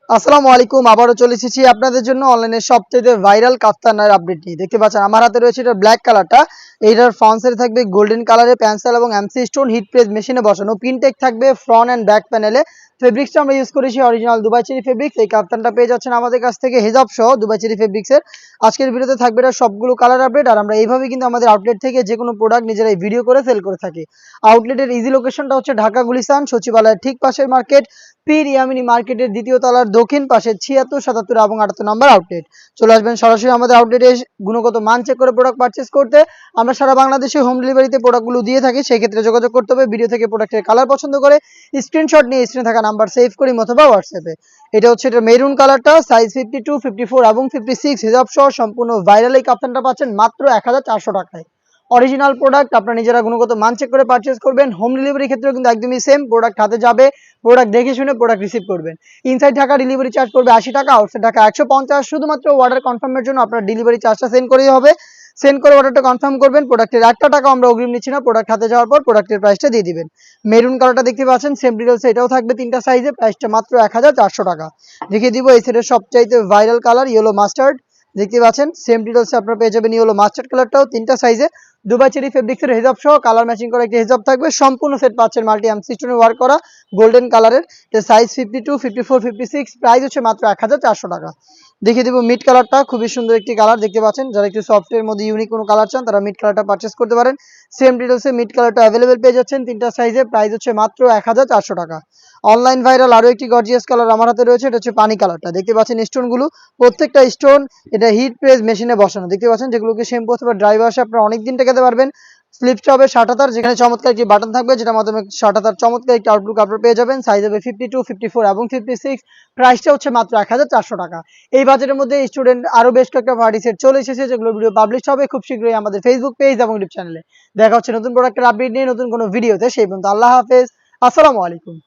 আসসালামু আলাইকুম। আবারও চলে এসেছি আপনাদের জন্য অনলাইনে সবচেয়ে ভাইরাল কাফতানের আপডেট নিয়ে। দেখতে পাচ্ছেন আমার হাতে রয়েছে এটা ব্ল্যাক কালারটা। এইটার ফ্রন্ট সাইডে থাকবে গোল্ডেন কালারের প্যান্সেল এবং এমসি স্টোন হিট প্রেস মেশিনে বসানো। প্রিন্টেক থাকবে ফ্রন্ট অ্যান্ড ব্যাক প্যানেলে। ফেব্রিক্সটা আমরা ইউজ করেছি অরিজিনাল দুবাই চেরি ফেব্রিক্স। এই কাফতানটা পেয়ে যাচ্ছেন আমাদের কাছ থেকে হিজাব সহ দুবাই চেরি ফেব্রিক্সের। আজকের ভিডিওতে থাকবে এটা সবগুলো কালার আপডেট। আর আমরা এইভাবেই কিন্তু আমাদের আউটলেট থেকে যে কোনো প্রোডাক্ট নিজেরাই ভিডিও করে সেল করে থাকি। আউটলেটের ইজি লোকেশনটা হচ্ছে ঢাকা গুলিস্তান সচিবালয়ের ঠিক পাশের মার্কেট, পীর ইয়ামিনী মার্কেটের দ্বিতীয় তলার দক্ষিণ পাশে 76, 77 এবং 78 নম্বর আউটলেট। চলে আসবেন সরাসরি আমাদের আউটলেটে গুণগত মান চেক করে প্রোডাক্ট পারচেস করতে। আমরা সারা বাংলাদেশে হোম ডেলিভারিতে প্রোডাক্টগুলো দিয়ে থাকি। সেই ক্ষেত্রে যোগাযোগ করতে হবে ভিডিও থেকে প্রোডাক্টের কালার পছন্দ করে স্ক্রিনশট নিয়ে স্ক্রিনে থাকা নাম্বার সেভ করি অথবা হোয়াটসঅ্যাপে। এটা হচ্ছে এটা মেরুন কালারটা, সাইজ 52, 54 এবং 56 হিজাব সহ সম্পূর্ণ ভাইরাল এই কাপ্তানটা পাচ্ছেন মাত্র 1400 টাকায়। অরিজিনাল প্রোডাক্ট আপনারা নিজেরা গুণগত মান চেক করে পারচেস করবেন। হোম ডেলিভারির ক্ষেত্রেও কিন্তু একদমই সেম, প্রোডাক্ট হাতে যাবে, প্রোডাক্ট দেখে শুনে প্রোডাক্ট রিসিভ করবেন। ইনসাইড ঢাকা ডেলিভারি চার্জ পড়বে 80 টাকা, আউটসাইড ঢাকা 150। শুধুমাত্র অর্ডার কনফার্মের জন্য আপনার ডেলিভারি চার্জটা সেন্ড করেই হবে। সেন্ড করে অর্ডারটা কনফার্ম করবেন। প্রোডাক্টের 1 টাকা আমরা অগ্রিম নিচ্ছি না, প্রোডাক্ট হাতে যাওয়ার পর প্রোডাক্টের প্রাইসটা দিয়ে দিবেন। মেরুন কালারটা দেখতে পাচ্ছেন সেম ডিটেলস এটাও থাকবে 3টা সাইজে, প্রাইসটা মাত্র 1400 টাকা। দেখিয়ে দিব এই সেটের সবচাইতে ভাইরাল কালার ইয়েলো মাস্টার্ড। দেখতে পাচ্ছেন সেম ডিটেলসে আপনারা পেয়ে যাবেন ইয়েলো মাস্টার্ড কালারটাও 3টা সাইজে। দুবাই চেরি ফেব্রিক্সের হিজাব সহ কালার ম্যাচিং করা একটা হিজাব থাকবে। সম্পূর্ণ সেট পাচ্ছেন মাল্টি এমসি স্টোনে ওয়ার্ক করা গোল্ডেন কালারের। এটা সাইজ 52, 54, 56, প্রাইস হচ্ছে মাত্র 1400 টাকা। দেখিয়ে দিব মিড কালারটা, খুবই সুন্দর একটি কালার দেখতে পাচ্ছেন। যারা একটু সফটের মধ্যে ইউনিক কোনো কালার চান তারা মিড কালারটা পারচেস করতে পারেন। সেম ডিটেলসে মিড কালারটা অ্যাভেলেবেল পেয়ে যাচ্ছেন 3টা সাইজে, প্রাইস হচ্ছে মাত্র 1400 টাকা। অনলাইন ভাইরাল আরও একটি গর্জিয়াস কালার আমার হাতে রয়েছে, এটা হচ্ছে পানি কালারটা। দেখতে পাচ্ছেন স্টোনগুলো, প্রত্যেকটা স্টোন এটা হিট প্রেস মেশিনে বসানো। দেখতে পাচ্ছেন যেগুলোকে শ্যাম্পু অথবা ড্রাই ওয়াশে আপনারা অনেকদিন টেকাতে পারবেন। স্লিপসটা হবে 60 যেখানে চমৎকার একটি বাটন থাকবে, যেটার মাধ্যমে 60 চমৎকার একটি আউটলুক আপনারা পেয়ে যাবেন। সাইজ হবে 52, 54 এবং 56। প্রাইসটা হচ্ছে মাত্র 1400 টাকা। এই বাজেটের মধ্যে স্টুডেন্ট আরও বেশ কয়েকটা পার্টি সেট চলে এসেছে, যেগুলো ভিডিও পাবলিশ হবে খুব শীঘ্রই আমাদের ফেসবুক পেজ এবং ইউটিউব চ্যানেলে। দেখা হচ্ছে নতুন প্রোডাক্টের আপডেট নিয়ে নতুন কোনো ভিডিওতে। সেই পর্যন্ত আল্লাহ হাফেজ, আসসালামু আলাইকুম।